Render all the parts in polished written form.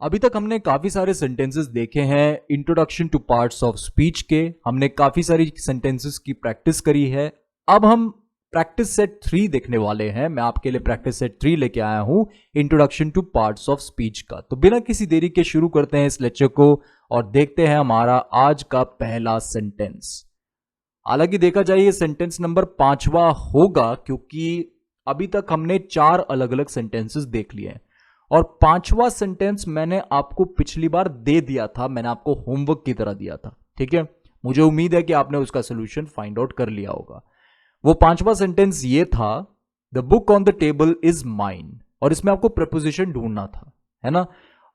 अभी तक हमने काफी सारे सेंटेंसेस देखे हैं introduction two parts of speech के। हमने काफी सारी सेंटेंसेस की प्रैक्टिस करी है। अब हम प्रैक्टिस सेट 3 देखने वाले हैं। मैं आपके लिए प्रैक्टिस सेट 3 लेके आया हूं introduction two parts of speech का। तो बिना किसी देरी के शुरू करते हैं इस लेक्चर को और देखते हैं हमारा आज का पहला सेंटेंस। हालांकि देखा जाए ये सेंटेंस नंबर 5वां होगा क्योंकि अभी तक हमने 4 अलग अलग सेंटेंसेस देख लिए हैं और 5वां सेंटेंस मैंने आपको पिछली बार दे दिया था, मैंने आपको होमवर्क की तरह दिया था। ठीक है, मुझे उम्मीद है कि आपने उसका सोल्यूशन फाइंड आउट कर लिया होगा। वो 5वां सेंटेंस ये था, the book on the table is mine, और इसमें आपको प्रेपोजिशन ढूंढना था, है ना।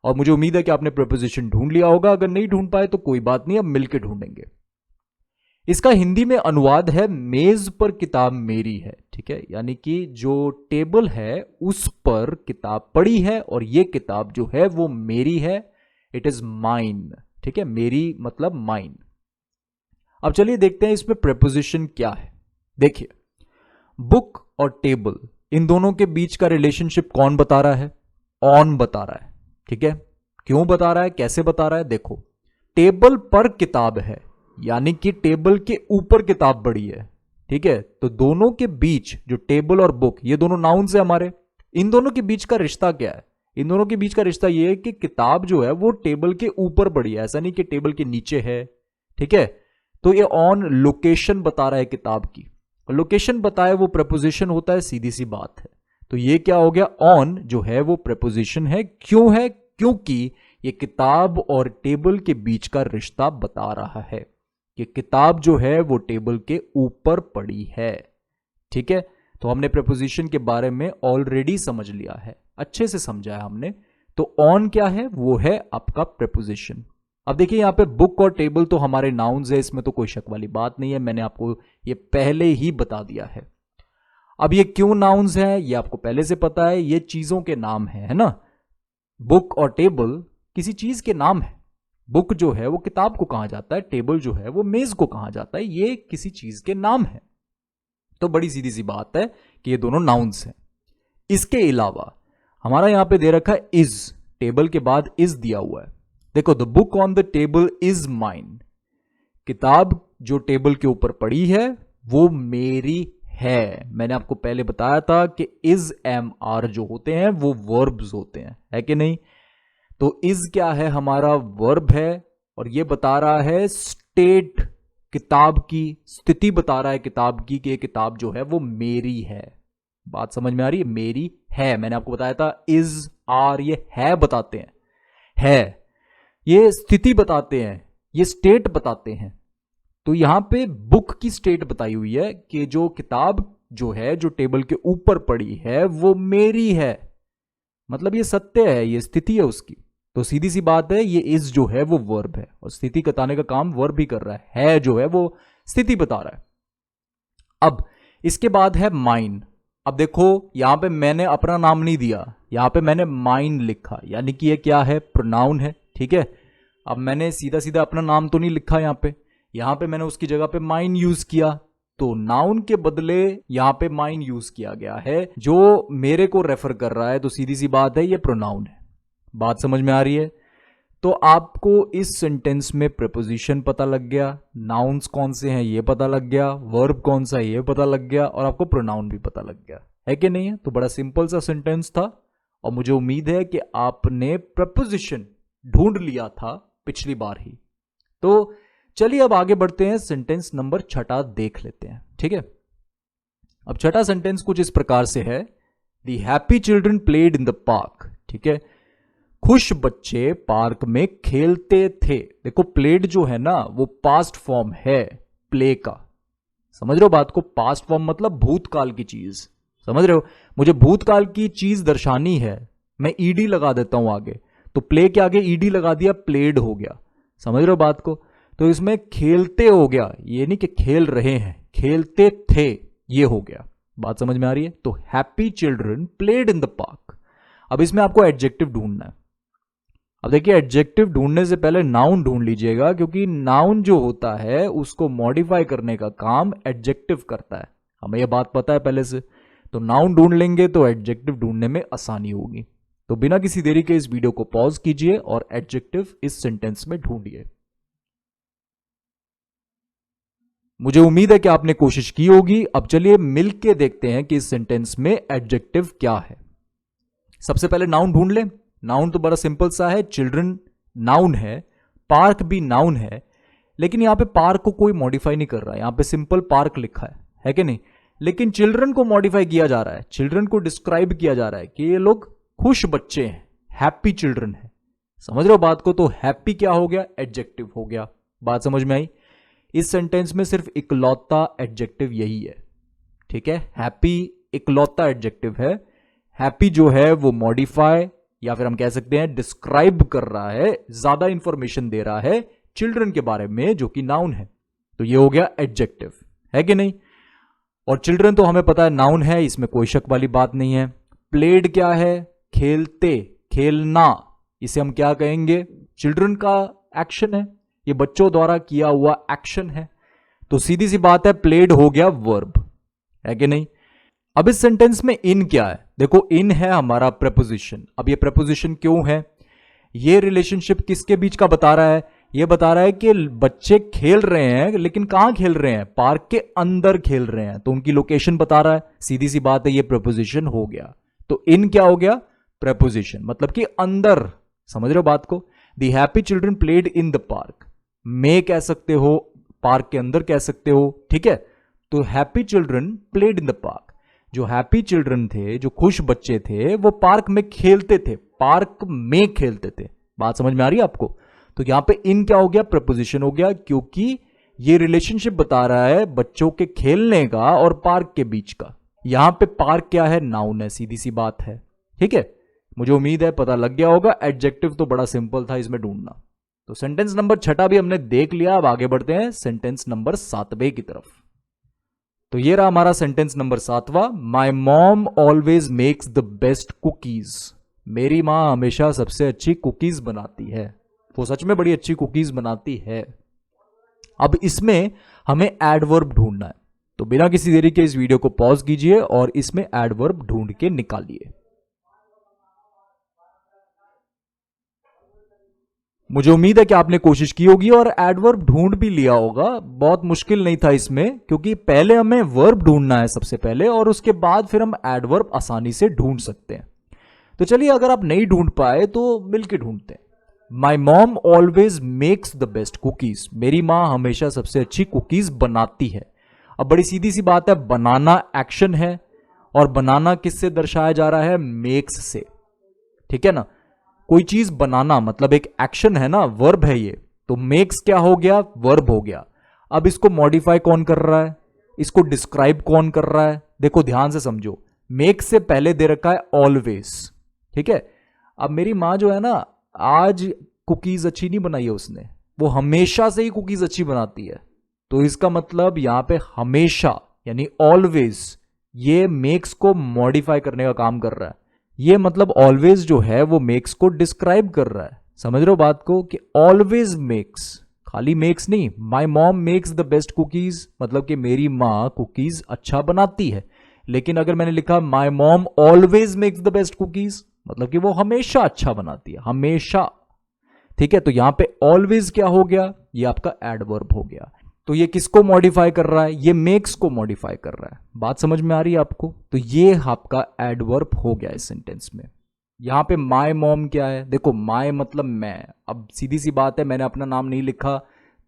और मुझे उम्मीद है कि आपने प्रेपोजिशन ढूंढ लिया होगा। अगर नहीं ढूंढ पाए तो कोई बात नहीं, अब मिलकर ढूंढेंगे। इसका हिंदी में अनुवाद है मेज पर किताब मेरी है। ठीक है, यानी कि जो टेबल है उस पर किताब पड़ी है और ये किताब जो है वो मेरी है, इट इज माइन। ठीक है, मेरी मतलब माइन। अब चलिए देखते हैं इसमें प्रेपोजिशन क्या है। देखिए, बुक और टेबल इन दोनों के बीच का रिलेशनशिप कौन बता रहा है? ऑन बता रहा है। ठीक है, क्यों बता रहा है, कैसे बता रहा है? देखो, टेबल पर किताब है यानी कि टेबल के ऊपर किताब पड़ी है। ठीक है, तो दोनों के बीच जो टेबल और बुक, ये दोनों नाउन्स है हमारे। इन दोनों के बीच का रिश्ता क्या है? इन दोनों के बीच का रिश्ता ये है कि किताब जो है वो टेबल के ऊपर पड़ी है, ऐसा नहीं कि टेबल के नीचे है। ठीक है, तो ये ऑन लोकेशन बता रहा है किताब की। लोकेशन बताए वो प्रपोजिशन होता है, सीधी सी बात है। तो ये क्या हो गया? ऑन जो है वो प्रपोजिशन है। क्यों है? क्योंकि ये किताब और टेबल के बीच का रिश्ता बता रहा है कि किताब जो है वो टेबल के ऊपर पड़ी है। ठीक है, तो हमने प्रेपोजिशन के बारे में ऑलरेडी समझ लिया है, अच्छे से समझा है हमने। तो ऑन क्या है? वो है आपका प्रेपोजिशन। अब देखिए यहां पे बुक और टेबल तो हमारे नाउन्स है, इसमें तो कोई शक वाली बात नहीं है, मैंने आपको ये पहले ही बता दिया है। अब ये क्यों नाउन्स है ये आपको पहले से पता है, ये चीजों के नाम है ना। बुक और टेबल किसी चीज के नाम है। बुक जो है वो किताब को कहा जाता है, टेबल जो है वो मेज को कहा जाता है, ये किसी चीज के नाम है। तो बड़ी सीधी सी बात है कि ये दोनों नाउन्स हैं। इसके अलावा हमारा यहां पे दे रखा है इज, टेबल के बाद इज दिया हुआ है। देखो, the book on the table is mine, किताब जो टेबल के ऊपर पड़ी है वो मेरी है। मैंने आपको पहले बताया था कि इज एम आर जो होते हैं वो वर्ब्स होते हैं, है कि नहीं। तो इज क्या है? हमारा वर्ब है और ये बता रहा है स्टेट, किताब की स्थिति बता रहा है किताब की, कि ये किताब जो है वो मेरी है। बात समझ में आ रही है? मेरी है। मैंने आपको बताया था इज आर ये है बताते हैं, है ये स्थिति बताते हैं, ये स्टेट बताते हैं। तो यहां पे बुक की स्टेट बताई हुई है कि जो किताब जो है जो टेबल के ऊपर पड़ी है वो मेरी है, मतलब ये सत्य है, ये स्थिति है उसकी। तो सीधी सी बात है, ये इज जो है वो वर्ब है और स्थिति बताने का काम वर्ब ही कर रहा है जो है वो स्थिति बता रहा है। अब इसके बाद है माइन। अब देखो यहां पे मैंने अपना नाम नहीं दिया, यहां पे मैंने माइन लिखा, यानी कि ये क्या है? प्रोनाउन है। ठीक है, अब मैंने सीधा सीधा अपना नाम तो नहीं लिखा यहां पे मैंने उसकी जगह पे माइन यूज किया। तो नाउन के बदले यहां पे माइन यूज किया गया है जो मेरे को रेफर कर रहा है, तो सीधी सी बात है ये प्रोनाउन है। बात समझ में आ रही है? तो आपको इस सेंटेंस में प्रेपोजिशन पता लग गया, नाउन्स कौन से हैं ये पता लग गया, वर्ब कौन सा है ये पता लग गया और आपको प्रोनाउन भी पता लग गया, है कि नहीं है? तो बड़ा सिंपल सा सेंटेंस था और मुझे उम्मीद है कि आपने प्रेपोजिशन ढूंढ लिया था पिछली बार ही। तो चलिए अब आगे बढ़ते हैं, सेंटेंस नंबर 6 देख लेते हैं। ठीक है, अब 6 सेंटेंस कुछ इस प्रकार से है, the happy children played in the park. ठीक है, खुश बच्चे पार्क में खेलते थे। देखो, प्लेड जो है ना वो पास्ट फॉर्म है प्ले का, समझ रहे हो बात को? पास्ट फॉर्म मतलब भूतकाल की चीज, समझ रहे हो? मुझे भूतकाल की चीज दर्शानी है, मैं ईडी लगा देता हूं आगे, तो प्ले के आगे ईडी लगा दिया, प्लेड हो गया। समझ रहे हो बात को? तो इसमें खेलते हो गया, ये नहीं कि खेल रहे हैं, खेलते थे ये हो गया। बात समझ में आ रही है? तो happy children played in the park. अब इसमें आपको एडजेक्टिव ढूंढना है। अब देखिए, एडजेक्टिव ढूंढने से पहले नाउन ढूंढ लीजिएगा, क्योंकि नाउन जो होता है उसको मॉडिफाई करने का काम एडजेक्टिव करता है, हमें यह बात पता है पहले से। तो नाउन ढूंढ लेंगे तो एडजेक्टिव ढूंढने में आसानी होगी। तो बिना किसी देरी के इस वीडियो को पॉज कीजिए और एडजेक्टिव इस सेंटेंस में ढूंढिए। मुझे उम्मीद है कि आपने कोशिश की होगी। अब चलिए मिलके देखते हैं कि इस सेंटेंस में एडजेक्टिव क्या है। सबसे पहले नाउन ढूंढ लें। नाउन तो बड़ा सिंपल सा है, चिल्ड्रन नाउन है, पार्क भी नाउन है, लेकिन यहां पे पार्क को कोई मॉडिफाई नहीं कर रहा है, यहां पे सिंपल पार्क लिखा है कि नहीं। लेकिन चिल्ड्रन को मॉडिफाई किया जा रहा है, चिल्ड्रन को डिस्क्राइब किया जा रहा है कि ये लोग खुश बच्चे हैं, हैप्पी चिल्ड्रन है। समझ रहे हो बात को? तो हैप्पी क्या हो गया? एडजेक्टिव हो गया। बात समझ में आई? इस सेंटेंस में सिर्फ इकलौता एडजेक्टिव यही है, ठीक है। हैप्पी इकलौता एडजेक्टिव है। हैप्पी जो है वो मॉडिफाई या फिर हम कह सकते हैं डिस्क्राइब कर रहा है, ज्यादा इंफॉर्मेशन दे रहा है चिल्ड्रन के बारे में जो कि नाउन है। तो ये हो गया एडजेक्टिव, है कि नहीं। और चिल्ड्रन तो हमें पता है नाउन है, इसमें कोई शक वाली बात नहीं है। प्लेड क्या है? खेलते, खेलना, इसे हम क्या कहेंगे? चिल्ड्रन का एक्शन है, ये बच्चों द्वारा किया हुआ एक्शन है। तो सीधी सी बात है, प्लेड हो गया वर्ब, है कि नहीं। अब इस सेंटेंस में इन क्या है? देखो इन है हमारा प्रेपोजिशन। अब ये प्रेपोजिशन क्यों है? ये रिलेशनशिप किसके बीच का बता रहा है? ये बता रहा है कि बच्चे खेल रहे हैं, लेकिन कहां खेल रहे हैं? पार्क के अंदर खेल रहे हैं, तो उनकी लोकेशन बता रहा है। सीधी सी बात है, ये प्रेपोजिशन हो गया। तो इन क्या हो गया? प्रेपोजिशन, मतलब कि अंदर। समझ रहे हो बात को? The happy children played in the park, में कह सकते हो, पार्क के अंदर कह सकते हो, ठीक है। तो happy children played in the park, जो हैप्पी चिल्ड्रन थे, जो खुश बच्चे थे, वो पार्क में खेलते थे, पार्क में खेलते थे। बात समझ में आ रही है आपको? तो यहां पे इन क्या हो गया? प्रपोजिशन हो गया, क्योंकि ये रिलेशनशिप बता रहा है बच्चों के खेलने का और पार्क के बीच का। यहां पे पार्क क्या है? नाउन है, सीधी सी बात है, ठीक है। मुझे उम्मीद है पता लग गया होगा। एडजेक्टिव तो बड़ा सिंपल था इसमें ढूंढना। तो सेंटेंस नंबर 6 भी हमने देख लिया। अब आगे बढ़ते हैं सेंटेंस नंबर 7 की तरफ। तो ये रहा हमारा sentence number 7। My mom always makes the best cookies, मेरी मां हमेशा सबसे अच्छी कुकीज बनाती है। वो सच में बड़ी अच्छी कुकीज बनाती है। अब इसमें हमें एडवर्ब ढूंढना है, तो बिना किसी देरी के इस वीडियो को पॉज कीजिए और इसमें एडवर्ब ढूंढ के निकालिए। मुझे उम्मीद है कि आपने कोशिश की होगी और एडवर्ब ढूंढ भी लिया होगा। बहुत मुश्किल नहीं था इसमें, क्योंकि पहले हमें वर्ब ढूंढना है सबसे पहले, और उसके बाद फिर हम एडवर्ब आसानी से ढूंढ सकते हैं। तो चलिए, अगर आप नहीं ढूंढ पाए तो मिलके ढूंढते हैं। My mom always makes the best cookies, मेरी मां हमेशा सबसे अच्छी कुकीज बनाती है। अब बड़ी सीधी सी बात है, बनाना एक्शन है, और बनाना किससे दर्शाया जा रहा है? मेक्स से, ठीक है ना। कोई चीज बनाना मतलब एक एक्शन है ना, वर्ब है ये। तो मेक्स क्या हो गया? वर्ब हो गया। अब इसको मॉडिफाई कौन कर रहा है? इसको डिस्क्राइब कौन कर रहा है? देखो ध्यान से समझो, मेक्स से पहले दे रखा है ऑलवेज, ठीक है। अब मेरी मां जो है ना, आज कुकीज अच्छी नहीं बनाई है उसने, वो हमेशा से ही कुकीज अच्छी बनाती है। तो इसका मतलब यहां पे हमेशा यानी ऑलवेज, ये मेक्स को मॉडिफाई करने का काम कर रहा है। ये मतलब ऑलवेज जो है वो मेक्स को डिस्क्राइब कर रहा है। समझ रहे हो बात को? कि ऑलवेज मेक्स, खाली मेक्स नहीं, my mom makes the best cookies, मतलब कि मेरी मां कुकीज अच्छा बनाती है। लेकिन अगर मैंने लिखा my mom always makes the best cookies, मतलब कि वो हमेशा अच्छा बनाती है, हमेशा, ठीक है। तो यहां पे ऑलवेज क्या हो गया? ये आपका एडवर्ब हो गया। तो ये किसको मॉडिफाई कर रहा है? ये मेक्स को मॉडिफाई कर रहा है। बात समझ में आ रही है आपको? तो ये आपका एडवर्ब हो गया इस सेंटेंस में। यहां पे माय मॉम क्या है? देखो माय मतलब मैं। अब सीधी सी बात है, मैंने अपना नाम नहीं लिखा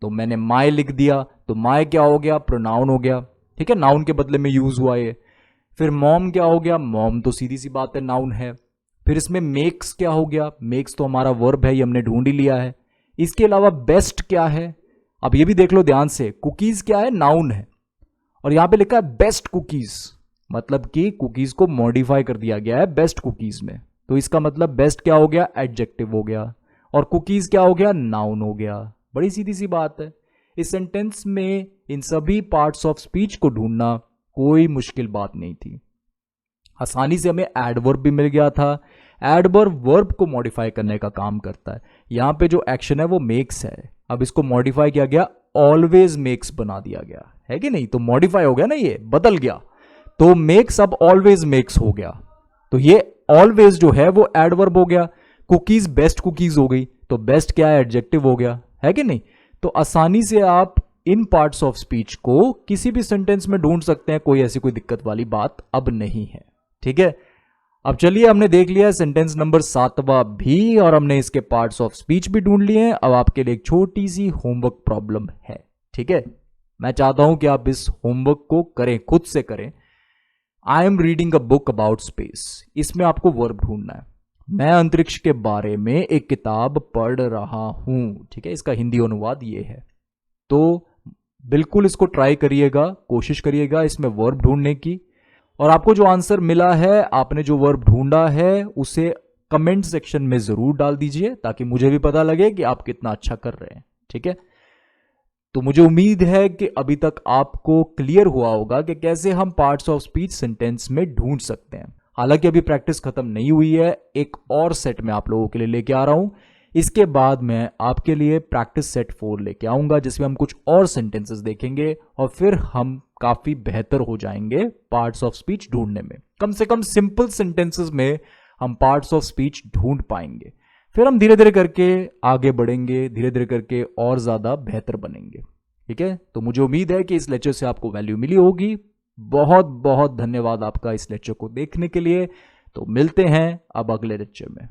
तो मैंने माय लिख दिया, तो माय क्या हो गया? प्रोनाउन हो गया, ठीक है, नाउन के बदले में यूज हुआ ये। फिर मॉम क्या हो गया? मॉम तो सीधी सी बात है नाउन है। फिर इसमें मेक्स क्या हो गया? मेक्स तो हमारा वर्ब है, ये हमने ढूंढ ही लिया है। इसके अलावा बेस्ट क्या है? अब ये भी देख लो ध्यान से, कुकीज क्या है? नाउन है, और यहां पे लिखा है बेस्ट कुकीज, मतलब कि कुकीज को मॉडिफाई कर दिया गया है बेस्ट कुकीज में। तो इसका मतलब बेस्ट क्या हो गया? एडजेक्टिव हो गया, और कुकीज क्या हो गया? नाउन हो गया। बड़ी सीधी सी बात है। इस सेंटेंस में इन सभी पार्ट्स ऑफ स्पीच को ढूंढना कोई मुश्किल बात नहीं थी। आसानी से हमें एडवर्ब भी मिल गया था। एडवर्ब वर्ब को मॉडिफाई करने का काम करता है। यहां पे जो एक्शन है वो मेक्स है, अब इसको मॉडिफाई किया गया, ऑलवेज मेक्स बना दिया गया, है कि नहीं? तो मॉडिफाई हो गया ना, ये बदल गया। तो मेक्स अब ऑलवेज मेक्स हो गया। तो ये ऑलवेज जो है वो एडवर्ब हो गया, कुकीज बेस्ट कुकीज हो गई, तो बेस्ट क्या है, एडजेक्टिव हो गया, है कि नहीं। तो आसानी से आप इन पार्ट्स ऑफ स्पीच को किसी भी सेंटेंस में ढूंढ सकते हैं, कोई ऐसी कोई दिक्कत वाली बात अब नहीं है। ठीक है, अब चलिए हमने देख लिया सेंटेंस नंबर 7वां भी, और हमने इसके पार्ट्स ऑफ स्पीच भी ढूंढ लिए हैं। अब आपके लिए एक छोटी सी होमवर्क प्रॉब्लम है। ठीक है, मैं चाहता हूं कि आप इस होमवर्क को करें, खुद से करें। I am reading a book about space, इसमें आपको वर्ब ढूंढना है। मैं अंतरिक्ष के बारे में एक किताब पढ़ रहा हूं। ठीक है, इसका हिंदी अनुवाद ये है। तो बिल्कुल इसको ट्राई करिएगा, कोशिश करिएगा इसमें वर्ब ढूंढने की, और आपको जो आंसर मिला है, आपने जो वर्ब ढूंढा है, उसे कमेंट सेक्शन में जरूर डाल दीजिए, ताकि मुझे भी पता लगे कि आप कितना अच्छा कर रहे हैं। ठीक है, तो मुझे उम्मीद है कि अभी तक आपको क्लियर हुआ होगा कि कैसे हम पार्ट्स ऑफ स्पीच सेंटेंस में ढूंढ सकते हैं। हालांकि अभी प्रैक्टिस खत्म नहीं हुई है, एक और सेट में आप लोगों के लिए लेके आ रहा हूं। इसके बाद मैं आपके लिए प्रैक्टिस सेट 4 लेके आऊंगा, जिसमें हम कुछ और सेंटेंसेस देखेंगे, और फिर हम काफी बेहतर हो जाएंगे पार्ट्स ऑफ स्पीच ढूंढने में। कम से कम सिंपल सेंटेंसेस में हम पार्ट्स ऑफ स्पीच ढूंढ पाएंगे। फिर हम धीरे धीरे करके आगे बढ़ेंगे, धीरे धीरे करके और ज्यादा बेहतर बनेंगे। ठीक है, तो मुझे उम्मीद है कि इस लेक्चर से आपको वैल्यू मिली होगी। बहुत बहुत धन्यवाद आपका इस लेक्चर को देखने के लिए। तो मिलते हैं अब अगले लेक्चर में।